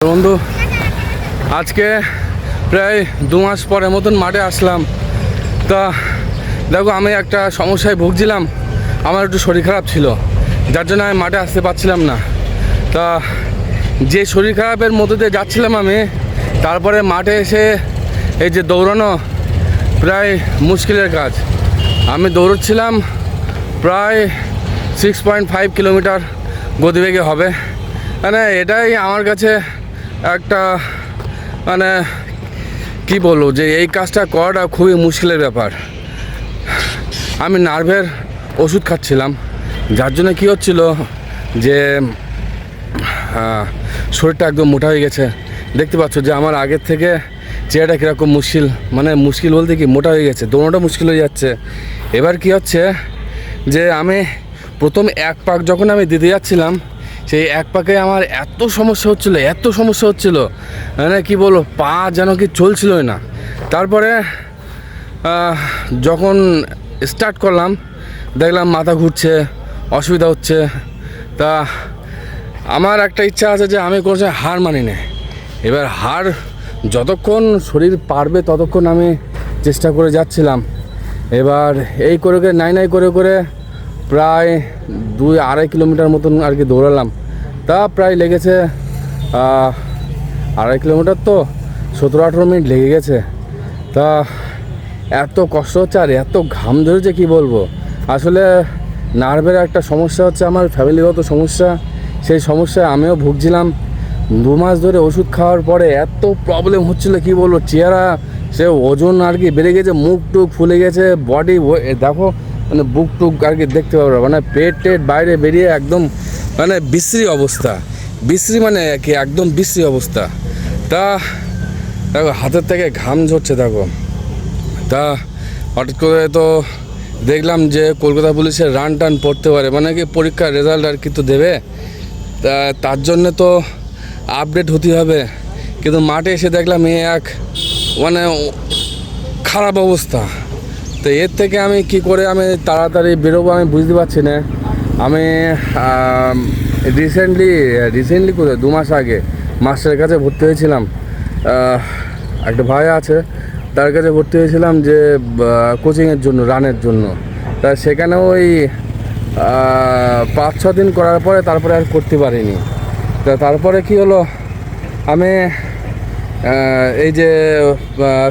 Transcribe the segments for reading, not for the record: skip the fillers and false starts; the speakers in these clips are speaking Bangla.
বন্ধু আজকে প্রায় 2 মাস পরের মতন মাঠে আসলাম। তা দেখো, আমি একটা সমস্যায় ভুগছিলাম। আমার একটু শরীর খারাপ ছিল, যার জন্য আমি মাঠে আসতে পারছিলাম না। তা যে শরীর খারাপের মধ্যে দিয়ে যাচ্ছিলাম আমি, তারপরে মাঠে এসে এই যে দৌড়ানো প্রায় মুশকিলের কাজ। আমি দৌড়চ্ছিলাম প্রায় 6.5 কিলোমিটার গতিবেগে হবে। মানে এটাই আমার কাছে একটা মানে কি বলবো, যে এই কাজটা করাটা খুবই মুশকিলের ব্যাপার। আমি নার্ভের ওষুধ খাচ্ছিলাম, যার জন্য কী হচ্ছিল যে শরীরটা একদম মোটা হয়ে গেছে। দেখতে পাচ্ছ যে আমার আগের থেকে চেহারাটা কীরকম মুশকিল, মানে মুশকিল বলতে কি মোটা হয়ে গেছে, দৌড়ানোটা মুশকিল হয়ে যাচ্ছে। এবার কি হচ্ছে যে আমি প্রথম এক পাক যখন আমি দিতে যাচ্ছিলাম, সেই এক পাকে আমার এত সমস্যা হচ্ছিলো, মানে কি বলবো, পা যেন কি চলছিলই না। তারপরে যখন স্টার্ট করলাম দেখলাম মাথা ঘুরছে, অসুবিধা হচ্ছে। তা আমার একটা ইচ্ছা আছে যে আমি কোনো হার মানি না। এবার হার যতক্ষণ শরীর পারবে ততক্ষণ আমি চেষ্টা করে যাচ্ছিলাম। এবার এই করে নাই করে প্রায় 2-2.5 কিলোমিটার মতন আর কি দৌড়ালাম। তা প্রায় লেগেছে 2.5 কিলোমিটার, তো 17-18 মিনিট লেগে গেছে। তা এত কষ্ট হচ্ছে আর এত ঘাম ধরেছে কি বলবো। আসলে নার্ভের একটা সমস্যা হচ্ছে, আমার ফ্যামিলিগত সমস্যা। সেই সমস্যায় আমিও ভুগছিলাম। 2 মাস ধরে ওষুধ খাওয়ার পরে এত প্রবলেম হচ্ছিলো কি বলবো। চেহারা সে ওজন আর কি বেড়ে গেছে, মুখ টুক ফুলে গেছে, বডি দেখো মানে বুক টুক আর কি দেখতে পাবো, মানে পেট বাইরে বেরিয়ে একদম মানে বিশ্রী অবস্থা। মানে কি একদম বিশ্রী অবস্থা। তা দেখো হাতের থেকে ঘাম ঝরছে দেখো। তা হঠাৎ করে তো দেখলাম যে কলকাতা পুলিশের রান টান পড়তে পারে, মানে কি পরীক্ষার রেজাল্ট আর কি তো দেবে। তা তার জন্যে তো আপডেট হতে হবে। কিন্তু মাঠে এসে দেখলাম এক মানে খারাপ অবস্থা। তো এর থেকে আমি কি করে আমি তাড়াতাড়ি বেরোবো আমি বুঝতে পারছি না। আমি রিসেন্টলি কোথায় 2 মাস আগে মাস্টারের কাছে ভর্তি হয়েছিলাম। একটা ভাই আছে, তার কাছে ভর্তি হয়েছিলাম যে কোচিংয়ের জন্য, রানের জন্য। তা সেখানে ওই 5-6 দিন করার পরে তারপরে আর করতে পারিনি। তা তারপরে কি হলো, আমি এই যে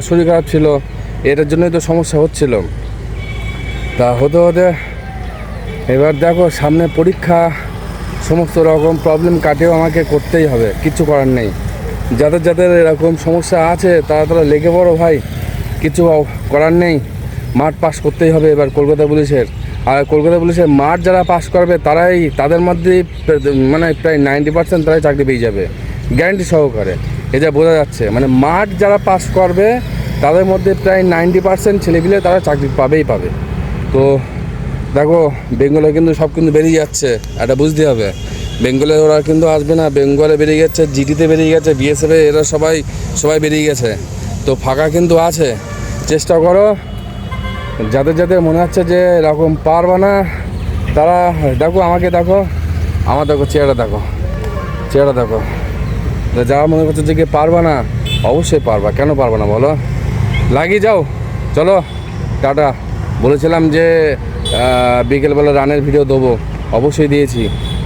শরীর খারাপ ছিল, এটার জন্যই তো সমস্যা হচ্ছিল। তা হতে এবার দেখো সামনে পরীক্ষা, সমস্ত রকম প্রবলেম কাটিয়েও আমাকে করতেই হবে, কিচ্ছু করার নেই। যাদের এরকম সমস্যা আছে তারা লেগে পড়ো ভাই, কিছু করার নেই। মাঠ পাস করতেই হবে এবার কলকাতা পুলিশের। আর কলকাতা পুলিশের মাঠ যারা পাস করবে তাদের মধ্যে মানে প্রায় 90% তারাই চাকরি পেয়ে যাবে, গ্যারান্টি সহকারে। এটা বোঝা যাচ্ছে, মানে মাঠ যারা পাস করবে তাদের মধ্যে প্রায় 90% ছেলেপিলে তারা চাকরি পাবে। তো দেখো বেঙ্গলে কিন্তু সব কিন্তু বেরিয়ে যাচ্ছে, এটা বুঝতে হবে। বেঙ্গলে ওরা কিন্তু আসবে না, বেঙ্গলে বেরিয়ে গেছে, জিডিতে বেরিয়ে গেছে, বিএসএফে এরা সবাই বেরিয়ে গেছে। তো ফাঁকা কিন্তু আছে, চেষ্টা করো। যাদের মনে হচ্ছে যে এরকম পারবে না, তারা দেখো আমার চেহারা দেখো। যারা মনে করছে যে পারবা না, অবশ্যই পারবা, কেন পারবা না বলো। লাগিয়ে যাও, চলো টাটা। বলেছিলাম যে বিকেলবেলা রানের ভিডিও দেবো, অবশ্যই দিয়েছি।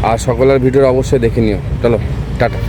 আর সকলের ভিডিও অবশ্যই দেখে নিও, চলো টাটা।